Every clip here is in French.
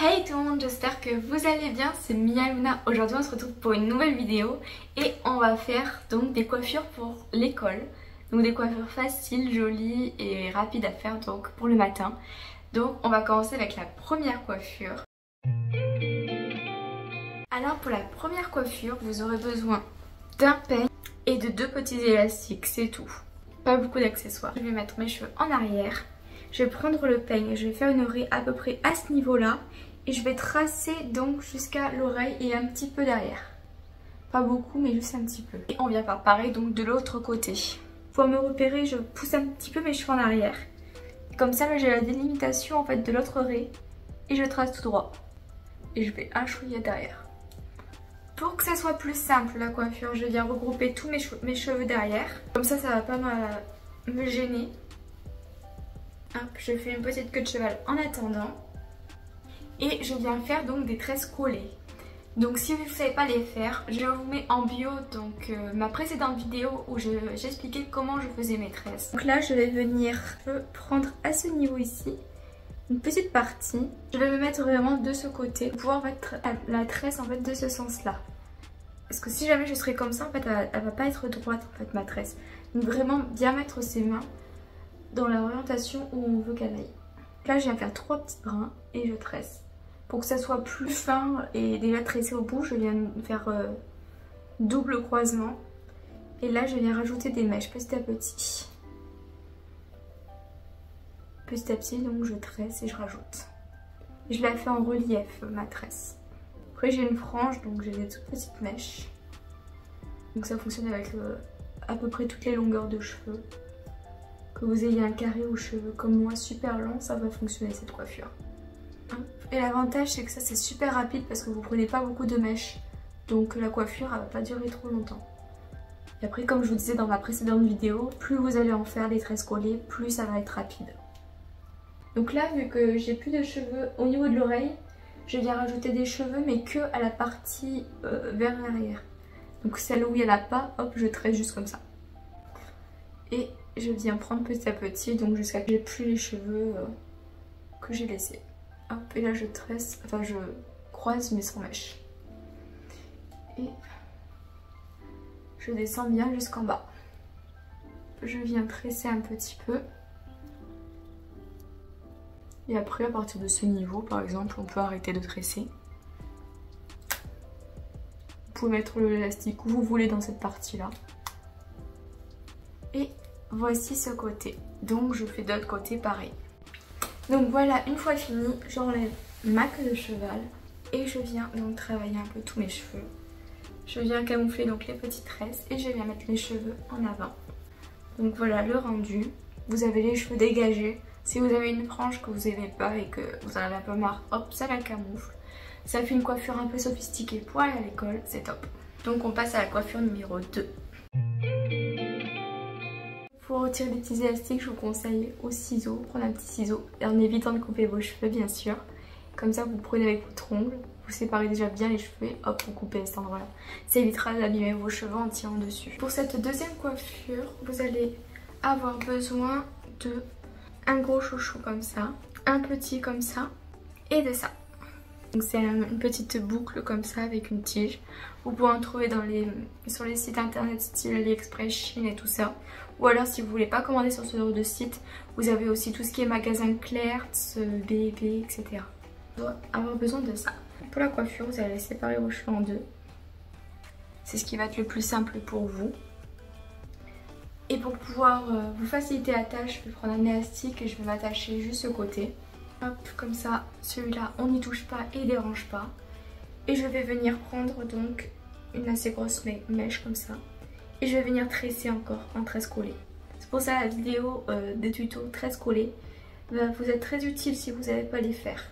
Hey tout le monde, j'espère que vous allez bien, c'est Mia Luna. Aujourd'hui on se retrouve pour une nouvelle vidéo et on va faire donc des coiffures pour l'école. Donc des coiffures faciles, jolies et rapides à faire donc pour le matin. Donc on va commencer avec la première coiffure. Alors pour la première coiffure, vous aurez besoin d'un peigne et de deux petits élastiques, c'est tout. Pas beaucoup d'accessoires. Je vais mettre mes cheveux en arrière. Je vais prendre le peigne et je vais faire une oreille à peu près à ce niveau-là. Et je vais tracer donc jusqu'à l'oreille et un petit peu derrière. Pas beaucoup mais juste un petit peu. Et on vient faire pareil donc de l'autre côté. Pour me repérer, je pousse un petit peu mes cheveux en arrière. Comme ça, j'ai la délimitation en fait de l'autre oreille. Et je trace tout droit. Et je vais un chouïa derrière. Pour que ça soit plus simple la coiffure, je viens regrouper tous mes cheveux derrière. Comme ça, ça va pas me gêner. Hop, je fais une petite queue de cheval en attendant. Et je viens faire donc des tresses collées. Donc si vous ne savez pas les faire, je vous mets en bio donc ma précédente vidéo où j'expliquais comment je faisais mes tresses. Donc là je vais venir prendre à ce niveau ici une petite partie. Je vais me mettre vraiment de ce côté pour pouvoir mettre la tresse en fait de ce sens là. Parce que si jamais je serais comme ça en fait elle va pas être droite en fait ma tresse. Donc vraiment bien mettre ses mains dans l'orientation où on veut qu'elle aille. Là je viens faire 3 petits brins et je tresse. Pour que ça soit plus fin et déjà tressé au bout, je viens faire double croisement. Et là, je viens rajouter des mèches petit à petit. Petit à petit, donc je tresse et je rajoute. Je la fais en relief, ma tresse. Après, j'ai une frange, donc j'ai des toutes petites mèches. Donc ça fonctionne avec à peu près toutes les longueurs de cheveux. Que vous ayez un carré aux cheveux comme moi super long, ça va fonctionner cette coiffure. Et l'avantage c'est que ça c'est super rapide parce que vous prenez pas beaucoup de mèches. Donc la coiffure elle va pas durer trop longtemps. Et après comme je vous disais dans ma précédente vidéo, plus vous allez en faire des tresses collées, plus ça va être rapide. Donc là vu que j'ai plus de cheveux au niveau de l'oreille, je viens rajouter des cheveux mais que à la partie vers l'arrière. Donc celle où il n'y en a pas, hop je tresse juste comme ça. Et je viens prendre petit à petit donc jusqu'à que j'ai plus les cheveux que j'ai laissés. Hop, et là je tresse, enfin je croise mais sans mèche. Et je descends bien jusqu'en bas. Je viens tresser un petit peu. Et après à partir de ce niveau par exemple on peut arrêter de tresser. Vous pouvez mettre l'élastique où vous voulez dans cette partie là. Et voici ce côté. Donc je fais de l'autre côté pareil. Donc voilà, une fois fini, j'enlève ma queue de cheval et je viens donc travailler un peu tous mes cheveux. Je viens camoufler donc les petites tresses et je viens mettre les cheveux en avant. Donc voilà le rendu. Vous avez les cheveux dégagés. Si vous avez une frange que vous n'aimez pas et que vous en avez un peu marre, hop, ça la camoufle. Ça fait une coiffure un peu sophistiquée pour aller à l'école, c'est top. Donc on passe à la coiffure numéro 2. Pour retirer des petits élastiques, je vous conseille au ciseau, prendre un petit ciseau et en évitant de couper vos cheveux bien sûr. Comme ça vous prenez avec votre ongle, vous séparez déjà bien les cheveux et hop vous coupez à cet endroit là. Ça évitera d'abîmer vos cheveux en tirant dessus. Pour cette deuxième coiffure, vous allez avoir besoin de un gros chouchou comme ça, un petit comme ça et de ça. Donc c'est une petite boucle comme ça avec une tige. Vous pouvez en trouver sur les sites internet style AliExpress, Chine et tout ça. Ou alors si vous voulez pas commander sur ce genre de site, vous avez aussi tout ce qui est magasin Claire's, BB, etc. Vous allez avoir besoin de ça. Pour la coiffure, vous allez séparer vos cheveux en deux. C'est ce qui va être le plus simple pour vous. Et pour pouvoir vous faciliter la tâche, je vais prendre un élastique et je vais m'attacher juste ce côté. Hop, comme ça, celui-là, on n'y touche pas et dérange pas. Et je vais venir prendre donc une assez grosse mèche comme ça. Et je vais venir tresser encore en tresse collée. C'est pour ça la vidéo des tutos tresse collée va vous être très utile si vous n'avez pas les faire.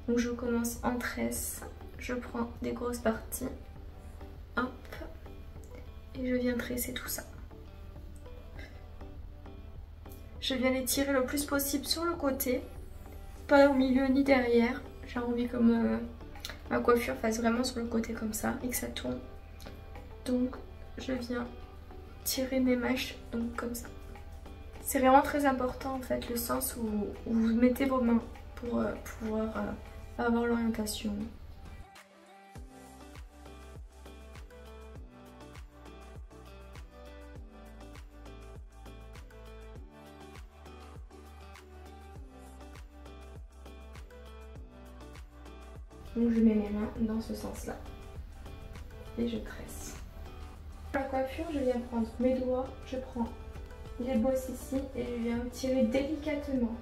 Donc je commence en tresse, je prends des grosses parties. Hop. Et je viens tresser tout ça. Je viens les tirer le plus possible sur le côté. Pas au milieu ni derrière. J'ai envie que ma coiffure fasse vraiment sur le côté comme ça et que ça tourne. Donc je viens tirer mes mèches donc comme ça. C'est vraiment très important en fait le sens où vous mettez vos mains pour pouvoir avoir l'orientation. Donc je mets mes mains dans ce sens-là et je tresse. Pour la coiffure, je viens prendre mes doigts, je prends les bosses ici et je viens tirer délicatement.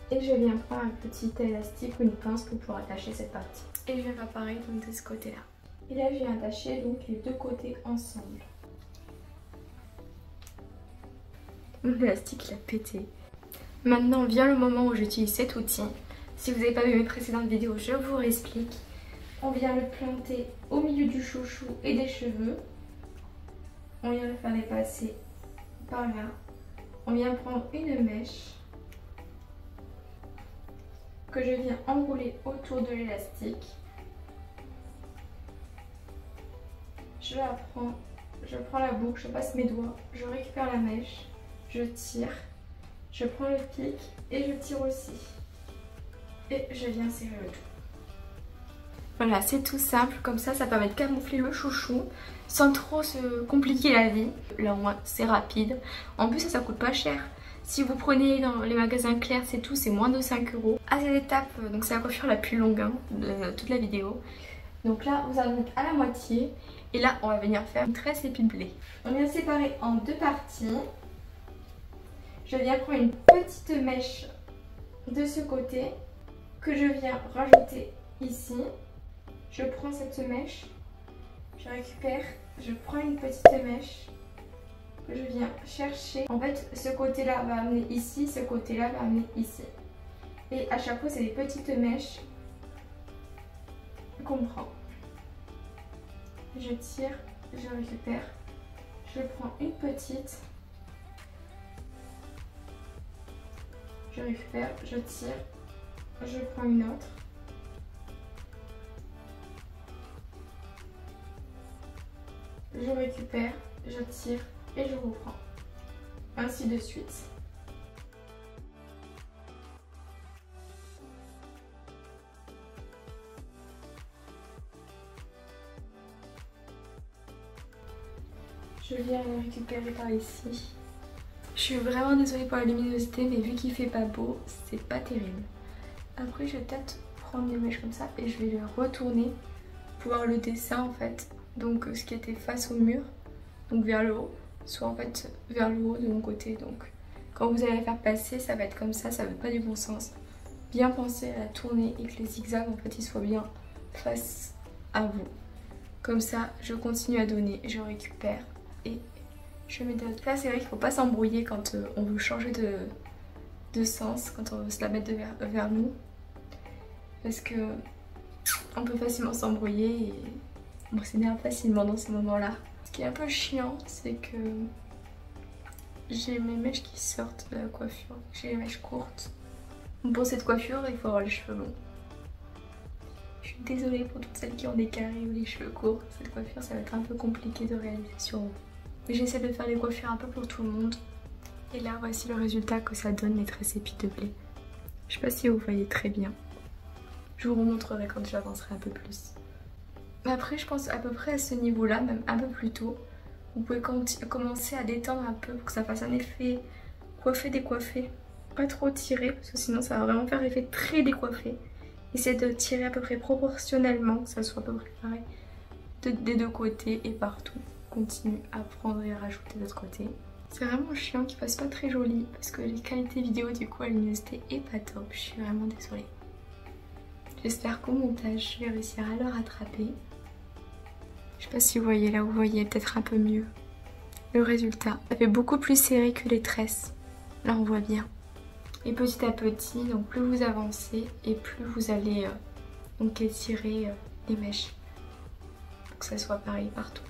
Et je viens prendre un petit élastique ou une pince pour pouvoir attacher cette partie. Et je vais faire pareil donc de ce côté-là. Et là, je viens attacher donc les deux côtés ensemble. L'élastique il a pété. Maintenant vient le moment où j'utilise cet outil. Si vous n'avez pas vu mes précédentes vidéos, je vous réexplique. On vient le planter au milieu du chouchou et des cheveux. On vient le faire dépasser par là. On vient prendre une mèche que je viens enrouler autour de l'élastique. Je prends la boucle, je passe mes doigts, je récupère la mèche. Je tire, je prends le pic et je tire aussi. Et je viens serrer le tout. Voilà, c'est tout simple, comme ça permet de camoufler le chouchou sans trop se compliquer la vie. Là au moins c'est rapide. En plus ça coûte pas cher. Si vous prenez dans les magasins Clairs, c'est tout, c'est moins de 5 €. À cette étape, donc c'est la coiffure la plus longue de toute la vidéo. Donc là vous arrivez à la moitié et là on va venir faire une tresse et blé. On vient séparer en deux parties. Je viens prendre une petite mèche de ce côté que je viens rajouter ici. Je prends cette mèche, je récupère, je prends une petite mèche que je viens chercher. En fait, ce côté-là va amener ici, ce côté-là va amener ici. Et à chaque fois, c'est des petites mèches qu'on prend. Je tire, je récupère, je prends une petite. Je récupère, je tire, je prends une autre. Je récupère, je tire et je reprends. Ainsi de suite. Je viens le récupérer par ici. Je suis vraiment désolée pour la luminosité, mais vu qu'il fait pas beau, c'est pas terrible. Après, je vais peut-être prendre des mèches comme ça et je vais le retourner pour voir le dessin en fait. Donc ce qui était face au mur, donc vers le haut, soit en fait vers le haut de mon côté. Donc quand vous allez la faire passer, ça va être comme ça va pas du bon sens. Bien penser à la tourner et que les zigzags en fait ils soient bien face à vous. Comme ça, je continue à donner, je récupère et je mets de l'autre. Là, c'est vrai qu'il ne faut pas s'embrouiller quand on veut changer de sens, quand on veut se la mettre vers nous. Parce que on peut facilement s'embrouiller et on s'énerve facilement dans ces moments-là. Ce qui est un peu chiant, c'est que j'ai mes mèches qui sortent de la coiffure. J'ai les mèches courtes. Pour cette coiffure, il faut avoir les cheveux longs. Je suis désolée pour toutes celles qui ont des carrés ou les cheveux courts. Cette coiffure, ça va être un peu compliqué de réaliser sur vous. Mais j'essaie de faire des coiffures un peu pour tout le monde. Et là, voici le résultat que ça donne, les tresses et de blé. Je sais pas si vous voyez très bien. Je vous remontrerai quand j'avancerai un peu plus. Après, je pense à peu près à ce niveau-là, même un peu plus tôt. Vous pouvez commencer à détendre un peu pour que ça fasse un effet coiffé-décoiffé. Pas trop tirer, parce que sinon ça va vraiment faire effet très décoiffé. Essayez de tirer à peu près proportionnellement, que ça soit à peu près pareil des deux côtés et partout. Continue à prendre et à rajouter de l'autre côté. C'est vraiment chiant qu'il fasse pas très joli parce que les qualités vidéo du coup la luminosité est pas top. Je suis vraiment désolée. J'espère qu'au montage je vais réussir à le rattraper. Je sais pas si vous voyez là, vous voyez peut-être un peu mieux le résultat. Ça fait beaucoup plus serré que les tresses. Là on voit bien. Et petit à petit, donc plus vous avancez et plus vous allez donc étirer les mèches pour que ça soit pareil partout.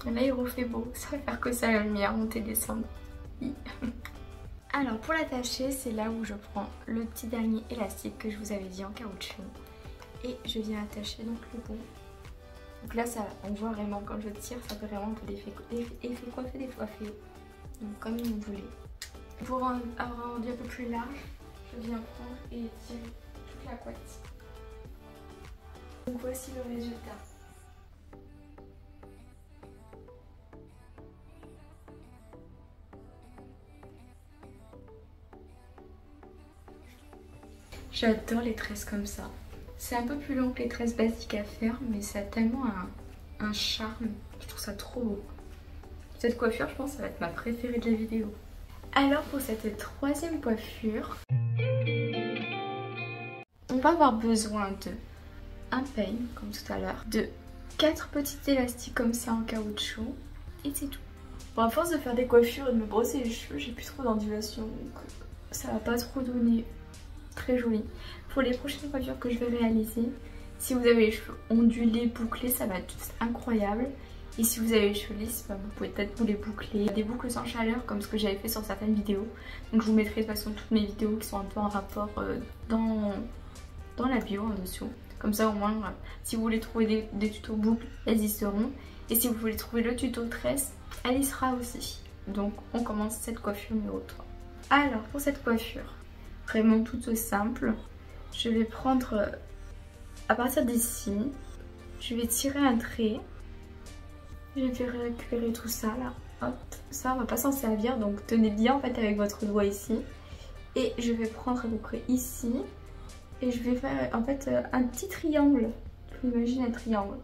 Là il refait beau, ça va faire que ça la lumière monter descendre. Alors pour l'attacher, c'est là où je prends le petit dernier élastique que je vous avais dit en caoutchouc et je viens attacher donc le bout Donc là, ça, on voit vraiment quand je tire, ça fait vraiment l'effet coiffé décoiffé. Donc comme vous voulez. Pour avoir un rendu un peu plus large, je viens prendre et tirer toute la couette. Donc voici le résultat. J'adore les tresses comme ça. C'est un peu plus long que les tresses basiques à faire, mais ça a tellement un charme. Je trouve ça trop beau. Cette coiffure, je pense, ça va être ma préférée de la vidéo. Alors pour cette troisième coiffure, on va avoir besoin de un peigne, comme tout à l'heure, de 4 petits élastiques comme ça en caoutchouc, et c'est tout. Bon, à force de faire des coiffures et de me brosser les cheveux, j'ai plus trop d'ondulation, donc ça va pas trop donner très joli. Pour les prochaines coiffures que je vais réaliser, si vous avez les cheveux ondulés, bouclés, ça va être juste incroyable. Et si vous avez les cheveux lisses, vous pouvez peut-être vous les boucler. Des boucles sans chaleur comme ce que j'avais fait sur certaines vidéos. Donc je vous mettrai de toute façon toutes mes vidéos qui sont un peu en rapport dans la bio en dessous. Comme ça au moins, si vous voulez trouver des tutos boucles, elles y seront. Et si vous voulez trouver le tuto tresse, elle y sera aussi. Donc on commence cette coiffure numéro 3. Alors pour cette coiffure, vraiment toute simple, je vais prendre à partir d'ici, je vais tirer un trait. Je vais récupérer tout ça là, hop, ça on va pas s'en servir donc tenez bien en fait avec votre doigt ici. Et je vais prendre à peu près ici et je vais faire en fait un petit triangle. Je m'imagine un triangle.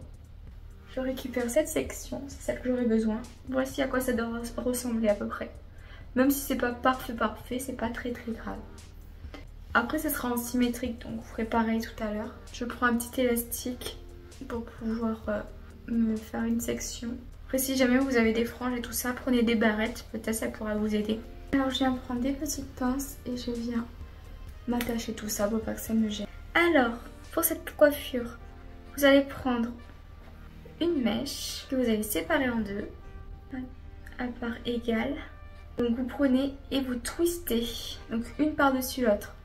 Je récupère cette section, c'est celle que j'aurai besoin. Voici à quoi ça doit ressembler à peu près. Même si c'est pas parfait, c'est pas très grave. Après ce sera en symétrique donc vous ferez pareil tout à l'heure. Je prends un petit élastique pour pouvoir me faire une section. Après si jamais vous avez des franges et tout ça, prenez des barrettes, peut-être ça pourra vous aider. Alors je viens prendre des petites pinces et je viens m'attacher tout ça pour pas que ça me gêne. Alors pour cette coiffure, vous allez prendre une mèche que vous allez séparer en deux à part égale. Donc vous prenez et vous twistez, donc une par-dessus l'autre.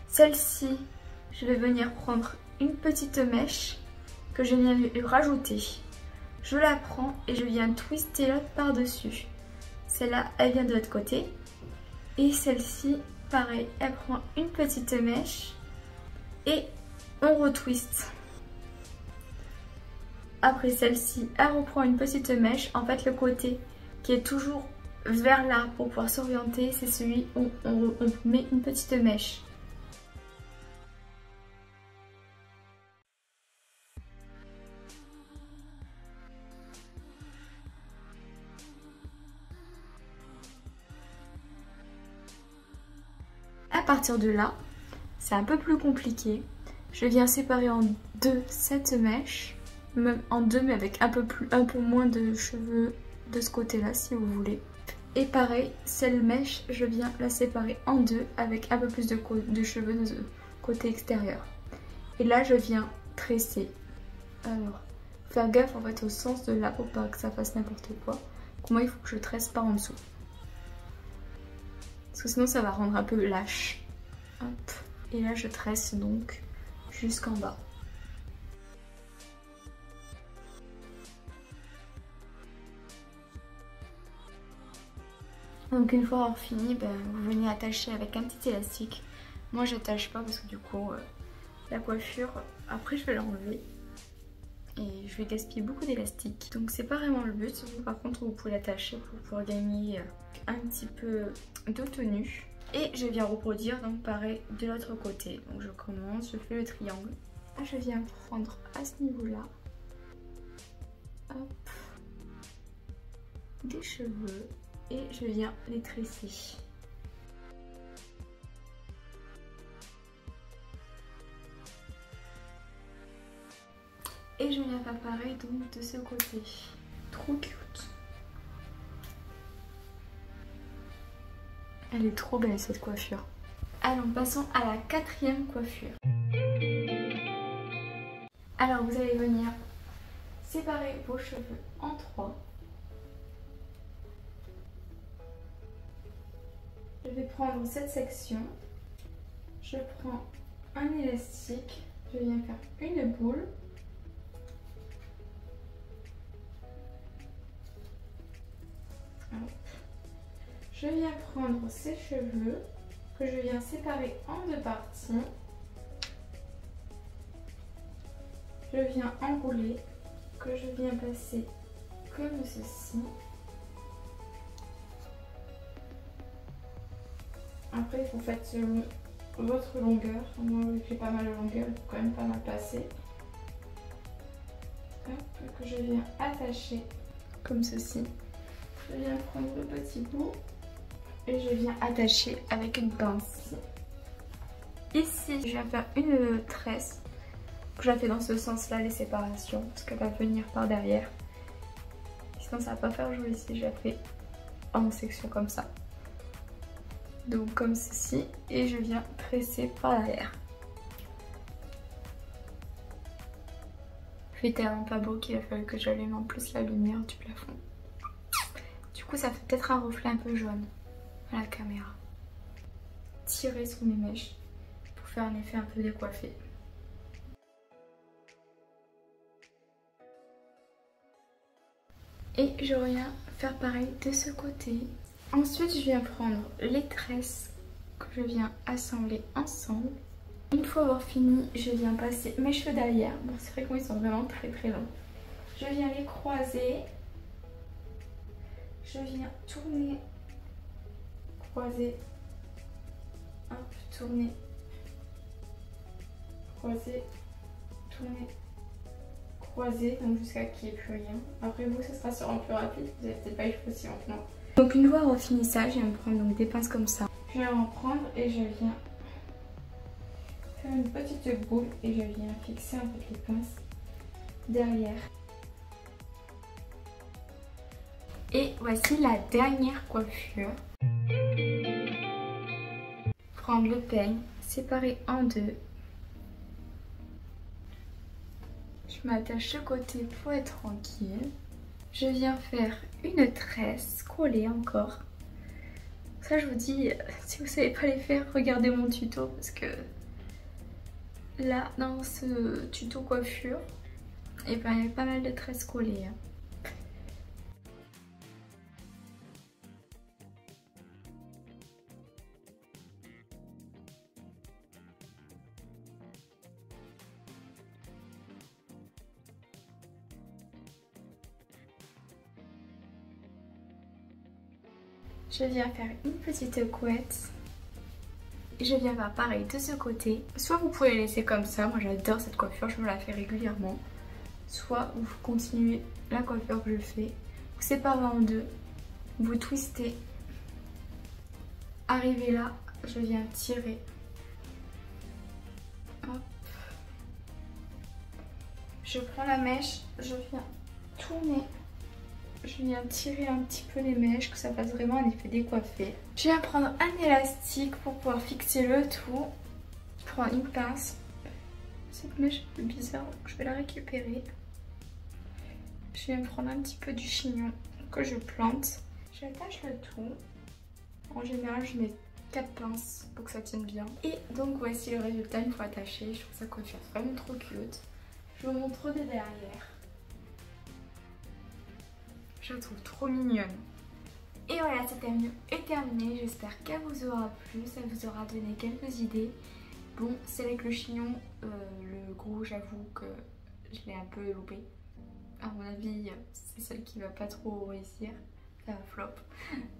Celle-ci, je vais venir prendre une petite mèche que je viens lui rajouter. Je la prends et je viens twister l'autre par-dessus. Celle-là, elle vient de l'autre côté. Et celle-ci, pareil, elle prend une petite mèche et on retwiste. Après celle-ci, elle reprend une petite mèche. En fait, le côté qui est toujours vers là pour pouvoir s'orienter, c'est celui où on met une petite mèche. À partir de là, c'est un peu plus compliqué. Je viens séparer en deux cette mèche, même en deux mais avec un peu moins de cheveux de ce côté-là si vous voulez. Et pareil, cette mèche, je viens la séparer en deux avec un peu plus de cheveux de côté extérieur. Et là, je viens tresser. Alors, faire gaffe en fait au sens de là pour pas que ça fasse n'importe quoi. Donc moi, il faut que je tresse par en dessous. Parce que sinon, ça va rendre un peu lâche. Hop. Et là, je tresse donc jusqu'en bas. Donc une fois avoir fini, vous venez attacher avec un petit élastique. Moi j'attache pas parce que du coup la coiffure, après je vais l'enlever et je vais gaspiller beaucoup d'élastique. Donc c'est pas vraiment le but. Vous, par contre vous pouvez l'attacher pour pouvoir gagner un petit peu de tenue. Et je viens reproduire donc pareil de l'autre côté. Donc je commence, je fais le triangle. Là je viens prendre à ce niveau là, hop, des cheveux. Et je viens les tresser. Et je viens faire pareil donc de ce côté. Trop cute. Elle est trop belle cette coiffure. Alors passons à la quatrième coiffure. Alors vous allez venir séparer vos cheveux en trois. Je vais prendre cette section, je prends un élastique, je viens faire une boule Hop. Je viens prendre ces cheveux que je viens séparer en deux parties. Je viens enrouler, que je viens passer comme ceci. Après, vous faites selon votre longueur. Moi, vu que j'ai pas mal de longueur, il faut quand même pas mal passer. Hop, que je viens attacher comme ceci. Je viens prendre le petit bout et je viens attacher avec une pince. Ici, je viens faire une tresse. Je la fais dans ce sens-là, les séparations, parce qu'elle va venir par derrière. Sinon, ça va pas faire joli si je la fais en section comme ça. Donc comme ceci, et je viens tresser par derrière. Il fait tellement pas beau qu'il a fallu que j'allume en plus la lumière du plafond. Du coup, ça fait peut-être un reflet un peu jaune à la caméra. Tirer sur mes mèches pour faire un effet un peu décoiffé. Et je reviens faire pareil de ce côté. Ensuite, je viens prendre les tresses que je viens assembler ensemble. Une fois avoir fini, je viens passer mes cheveux derrière. Bon, c'est vrai qu'ils sont vraiment très longs. Je viens les croiser. Je viens tourner, croiser, hop, tourner, croiser, tourner, croiser, donc jusqu'à qu'il n'y ait plus rien. Après vous, ça sera sûrement plus rapide, vous n'avez peut-être pas les cheveux aussi maintenant. Donc une fois avoir fini ça, je viens me prendre donc des pinces comme ça. Je viens en prendre et je viens faire une petite boule et je viens fixer avec les pinces derrière. Et voici la dernière coiffure. Prendre le peigne, séparer en deux. Je m'attache ce côté pour être tranquille. Je viens faire une tresse, coller encore. Ça, je vous dis, si vous ne savez pas les faire, regardez mon tuto parce que là, dans ce tuto coiffure, et ben, il y a pas mal de tresses collées. Je viens faire une petite couette. Et je viens faire pareil de ce côté. Soit vous pouvez laisser comme ça, moi j'adore cette coiffure, je me la fais régulièrement. Soit vous continuez la coiffure que je fais, vous séparez en deux, vous twistez. Arrivé là, je viens tirer. Hop. Je prends la mèche, je viens tourner. Je viens tirer un petit peu les mèches, que ça fasse vraiment un effet décoiffé. Je viens prendre un élastique pour pouvoir fixer le tout. Je prends une pince. Cette mèche est bizarre, donc je vais la récupérer. Je viens prendre un petit peu du chignon que je plante. J'attache le tout. En général, je mets 4 pinces pour que ça tienne bien. Et donc voici le résultat une fois attaché. Je trouve sa coiffure vraiment trop cute. Je vous montre de derrière. Je la trouve trop mignonne. Et voilà, cette vidéo est terminée. J'espère qu'elle vous aura plu, ça vous aura donné quelques idées. Bon, c'est avec le chignon, le gros, j'avoue que je l'ai un peu loupé. À mon avis, c'est celle qui va pas trop réussir. Ça va flop.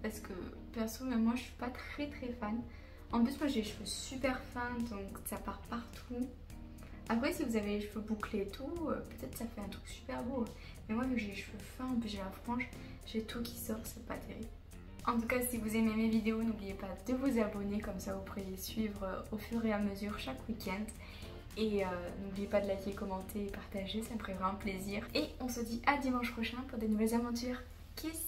Parce que perso, même moi, je suis pas très fan. En plus, moi, j'ai les cheveux super fins, donc ça part partout. Après, si vous avez les cheveux bouclés et tout, peut-être ça fait un truc super beau. Mais moi, vu que j'ai les cheveux fins, en plus j'ai la frange, j'ai tout qui sort, c'est pas terrible. En tout cas, si vous aimez mes vidéos, n'oubliez pas de vous abonner, comme ça vous pourrez les suivre au fur et à mesure chaque week-end. Et n'oubliez pas de liker, commenter et partager, ça me ferait vraiment plaisir. Et on se dit à dimanche prochain pour de nouvelles aventures. Kiss!